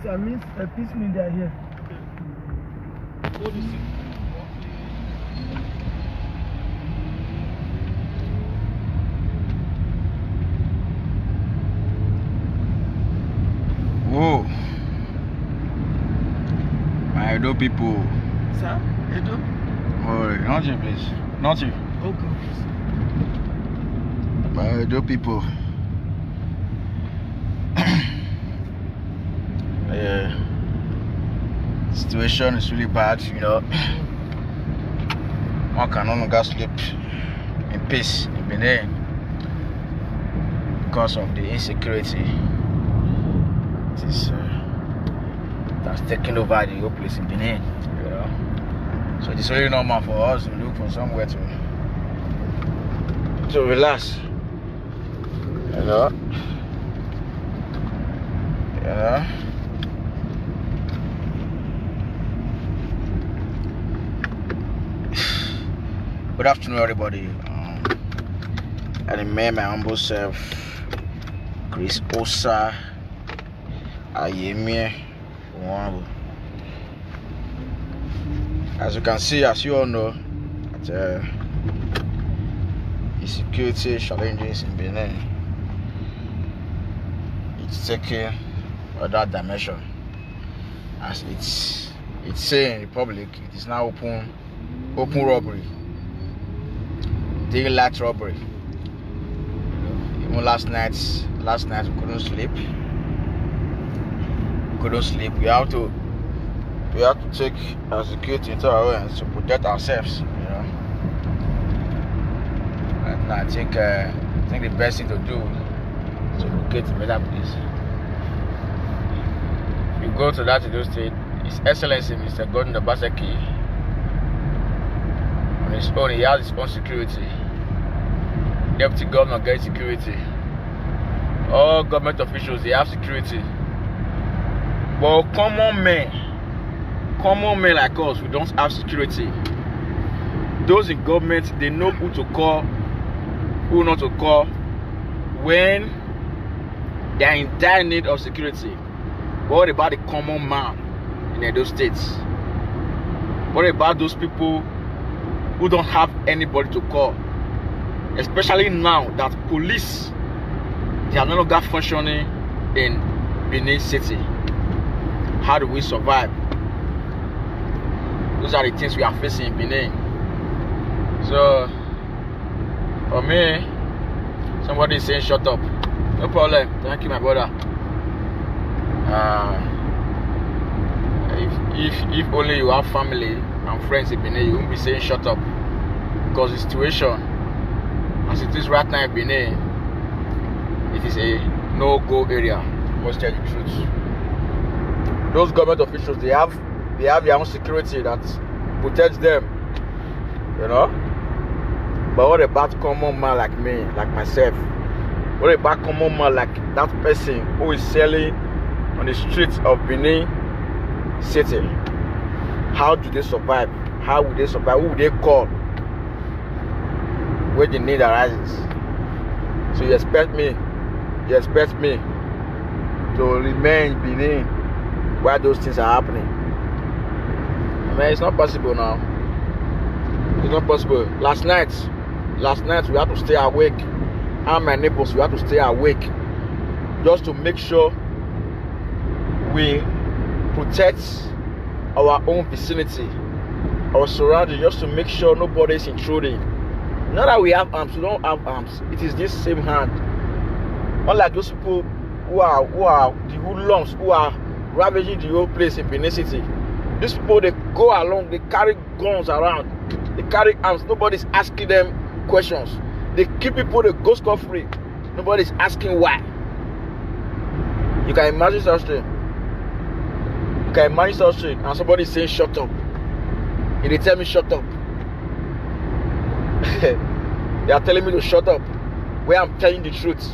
I mean a peace media here. What is it? Whoa. My Edo people. Sir? Edo? Oh, nothing, please. Nothing. Okay. My Edo people. Yeah. Situation is really bad, you know. One can no longer sleep in peace in Benin because of the insecurity. It is that's taking over the whole place in Benin, you know. So it's really normal for us to look for somewhere to relax, you know. Yeah. Good afternoon, everybody. I remain my humble self, Chris Osa Ayemie. As you can see, as you all know, that the security challenges in Benin, it's taking another dimension. As it's saying in the public, it is now open robbery, daylight robbery. Even last night we couldn't sleep. We have to take our security into our hands to protect ourselves, you know. And I think the best thing to do is to locate a better place. If you go to that Edo State, His Excellency Mr. Gordon Obaseki, on his own, he has his own security. Deputy governor gets security. All government officials, they have security. But common men like us, we don't have security. Those in government, they know who to call, who not to call when they are in dire need of security. What about the common man in Edo State? What about those people who don't have anybody to call? Especially now that police, they are no longer functioning in Benin City. How do we survive? Those are the things we are facing in Benin. So, for me, somebody is saying shut up. No problem. Thank you, my brother. If only you have family and friends in Benin, you won't be saying shut up. Because the situation, as it is right now in Benin, it is a no-go area. Must tell you the truth. Those government officials, they have their own security that protects them, you know. But what about common man like me, like myself? What about common man like that person who is selling on the streets of Benin City? How do they survive? How will they survive? Who will they call when the need arises? So you expect me to remain in Benin while those things are happening? I mean, it's not possible now. It's not possible. Last night we had to stay awake. And my neighbors, we had to stay awake just to make sure we protect our own vicinity, our surroundings, just to make sure nobody is intruding. Not that we have arms, we don't have arms. It is this same hand. Unlike those people who are the hoodlums who are ravaging the whole place in Benin City. These people, they go along, they carry guns around, they carry arms. Nobody's asking them questions. They keep people, they go scot-free. Nobody's asking why. You can imagine such thing. And somebody saying shut up. If they tell me shut up, they are telling me to shut up where I'm telling the truth.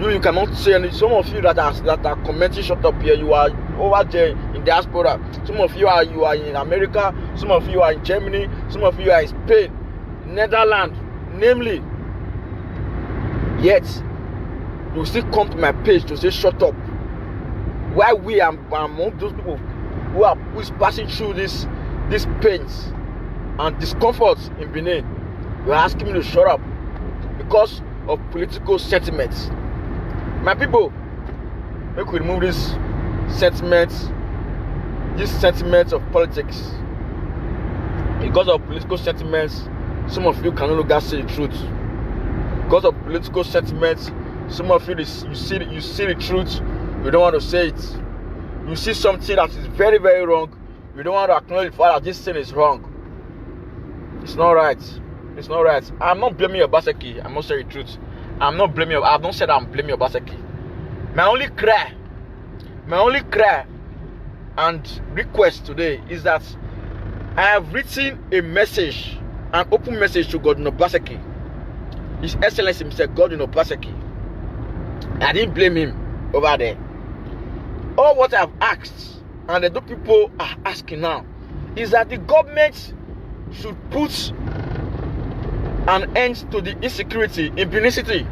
You cannot say anything. Some of you that are commenting shut up here, you are over there in diaspora. Some of you are in America, some of you are in Germany, some of you are in Spain, Netherlands, namely. Yet you still come to my page to say shut up. Why we are among those people who is passing through these pains and discomforts in Benin. We are asking him to shut up because of political sentiments. My people, make we remove these sentiments of politics. Because of political sentiments, some of you can no longer say the truth. Because of political sentiments, some of you you see the truth, you don't want to say it. You see something that is very, very wrong, you don't want to acknowledge that this thing is wrong. It's not right. It's not right. I'm not blaming Obaseki. I'm not saying the truth. I've not said I'm blaming Obaseki. My only cry and request today is that I have written a message, an open message to Godwin Obaseki, His Excellency Mr. Godwin Obaseki. I didn't blame him over there. All what I've asked, and the people are asking now, is that the government should put an end to the insecurity in Benin City.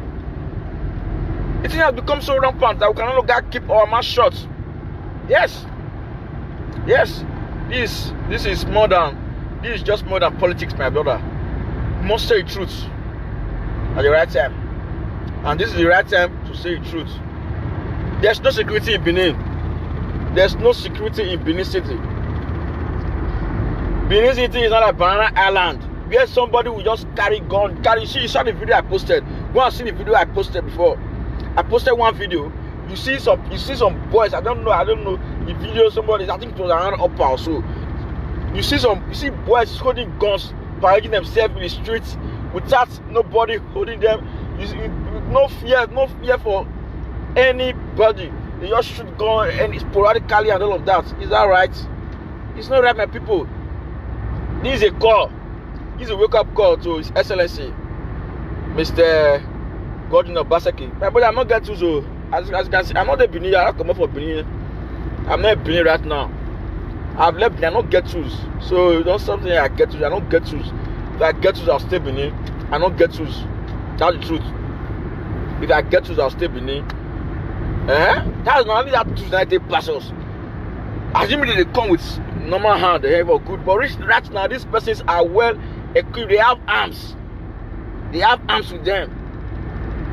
It has become so rampant that we can no longer keep our mouth shut. Yes. This is just more than politics, my brother. You must say the truth at the right time. And this is the right time to say the truth. There's no security in Benin. There's no security in Benin City. Benin City is not a banana island where somebody will just carry gun. You saw the video I posted. Go and see the video I posted before. I posted one video. You see some boys. I don't know the video. Somebody, I think it was around Upper or so. You see boys holding guns, parading themselves in the streets without nobody holding them. No fear for anybody. They just shoot gun and sporadically and all of that. Is that right? It's not right, my people. This is a call. This is a wake-up call to His Excellency Mr. Godwin Obaseki. My brother, I'm not getting to, as you can see, I'm not a Benin. I don't come up for Benin. I'm not a Benin right now. I've left Benin. I don't get tools. So it's not something I get to. I don't get tools. If I get tools, I'll stay Benin. I don't get tools. That's the truth. If I get tools, I'll stay Benin. That's not only that tools that they pass us. Assuming they come with normal hand, they have a good. But right now, these persons are well equipped. They have arms. They have arms with them.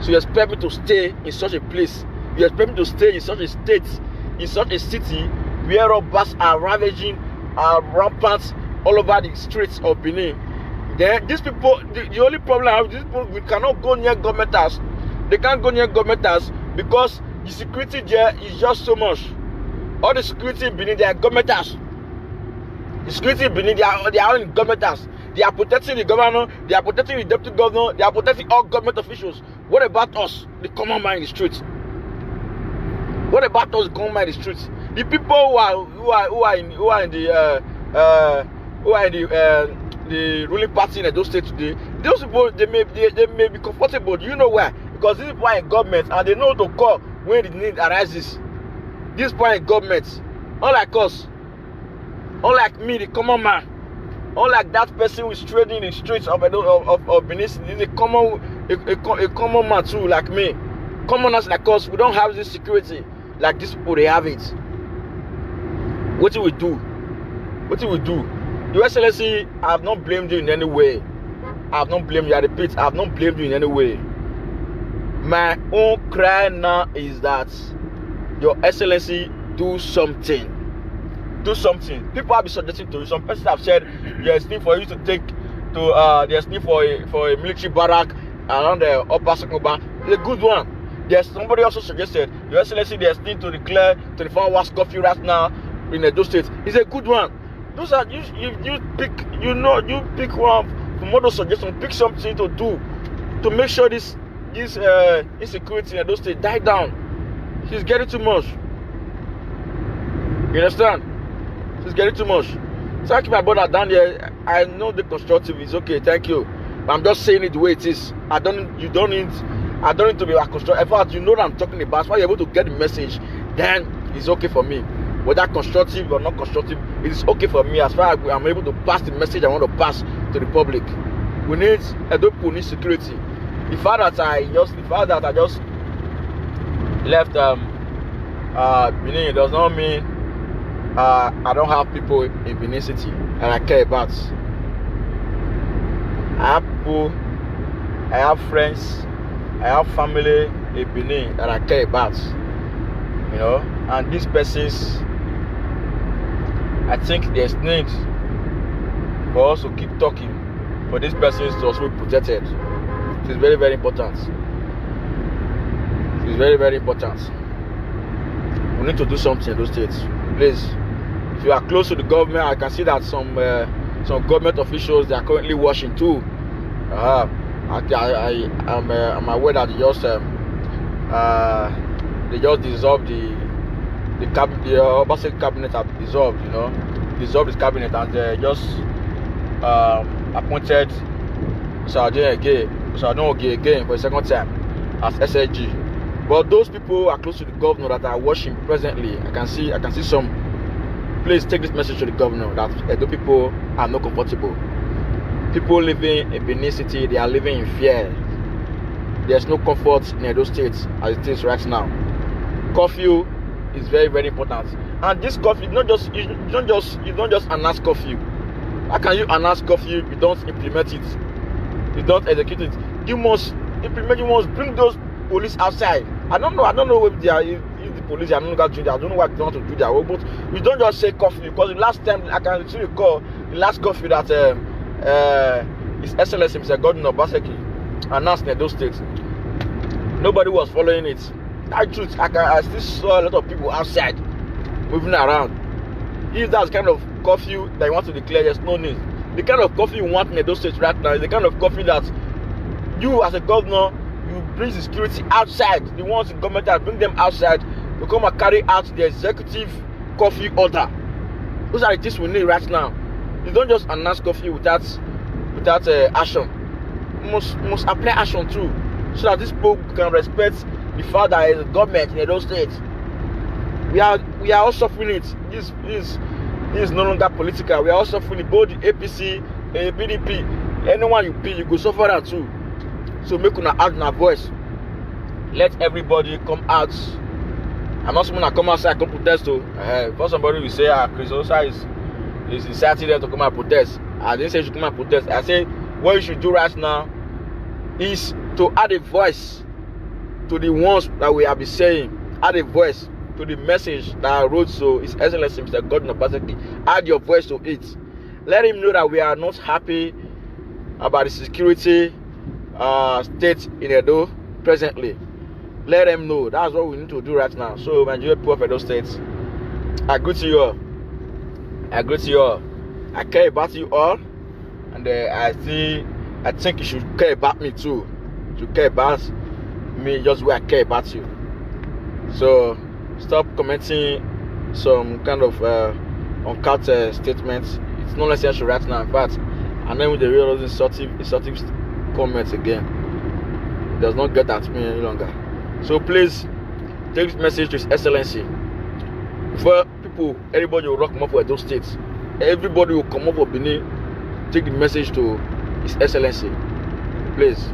So you expect me to stay in such a place? You expect me to stay in such a state, in such a city where robbers are ravaging, are rampant all over the streets of Benin? Then these people, the only problem I have, these people, we cannot go near government house. They can't go near government house because the security there is just so much. All the security in Benin, they are government house. The security in Benin, they are in government house. They are protecting the governor, they are protecting the deputy governor, they are protecting all government officials. What about us, the common man in the street? What about us, the common man in the street? The people who are in the ruling party in those states today, those people they may be comfortable. Do you know why? Because these people are in government and they know to call when the need arises. These people are in government, unlike us, unlike me, the common man. Unlike that person who is trading in the streets of Benin, is a common man too, like me. Commoners like us, we don't have this security like these people. They have it. What do we do? What do we do? Your Excellency, I have not blamed you in any way. I have not blamed you. I repeat, I have not blamed you in any way. My own cry now is that Your Excellency, do something. Do something. People have been suggesting to you. Some persons have said there's need for you to take to there's need for a military barrack around the Upper Sokoba. It's a good one. There's somebody also suggested, Your Excellency, there's need to declare 24 hours curfew right now in Edo State. It's a good one. Those are you pick one from all those suggestions. Pick something to do to make sure this insecurity in Edo State die down. She's getting too much. You understand? She's getting too much. Thank you, my brother down there. I know the constructive is okay. Thank you. But I'm just saying it the way it is. I don't need to be a constructive. In fact, you know what I'm talking about. As far as you're able to get the message, then it's okay for me. Whether constructive or not constructive, it is okay for me as far as I'm able to pass the message I want to pass to the public. We need Edo need security. The fact that I just left Benin, it does not mean I don't have people in Benin City that I care about. I have people, I have friends, I have family in Benin that I care about. You know, and these persons, I think there's need for us to keep talking, for these persons to also be protected. It is very, very important. It is very, very important. We need to do something in those states. Please, if you are close to the government, I can see that some government officials, they are currently watching too. I'm aware that they just dissolved the cabinet. The Obaseki cabinet have dissolved. You know, dissolved this cabinet, and they just appointed Sadon again for a second time as SSG. But those people are close to the governor that are watching presently. I can see some. Please take this message to the governor that Edo people are not comfortable. People living in Benin City, they are living in fear. There's no comfort in Edo State as it is right now. Curfew is very, very important. And this curfew, you don't just announce curfew. How can you announce curfew if you don't implement it? You don't execute it. You must implement. You must bring those police outside. I don't know if they are if the police are not going to do that. I don't know what they want to do their work. But you don't just say curfew, because the last time I can still recall the last curfew that His Excellency Mr. Godwin Obaseki announced in those states. Nobody was following it. That truth, I still saw a lot of people outside moving around. If that's the kind of curfew that you want to declare, there's no need. The kind of curfew you want in those states right now is the kind of curfew that you, as a governor, you bring the security outside. The ones in government that bring them outside to come and carry out the executive curfew order. Those are the things we need right now. You don't just announce curfew without action. You must apply action too, so that these people can respect the fact that there is a government in those states. We are all suffering it. This is no longer political. We are all suffering it. Both the APC and the PDP. Anyone you pay, you go suffer that too. So make una add una voice. Let everybody come out. I'm not someone that come outside come protest too. For somebody will say, Chris Osa is inciting them to come and protest. I didn't say you should come and protest. I say what you should do right now is to add a voice to the ones that we have been saying. Add a voice to the message that I wrote. So His Excellency Mr. Godwin Obaseki, add your voice to it. Let him know that we are not happy about the security state in Edo presently. Let them know. That's what we need to do right now. So Nigeria people of Edo State, I greet you all. I care about you all, and I think you should care about me too. You should care about me just where I care about you. So stop commenting some kind of uncut statements. It's not necessary right now. In fact, and then with the real insultive comments again, it does not get at me any longer. So please take this message to His Excellency. Before everybody will come up for those states. Everybody will come up for Benin. Take the message to His Excellency. Please.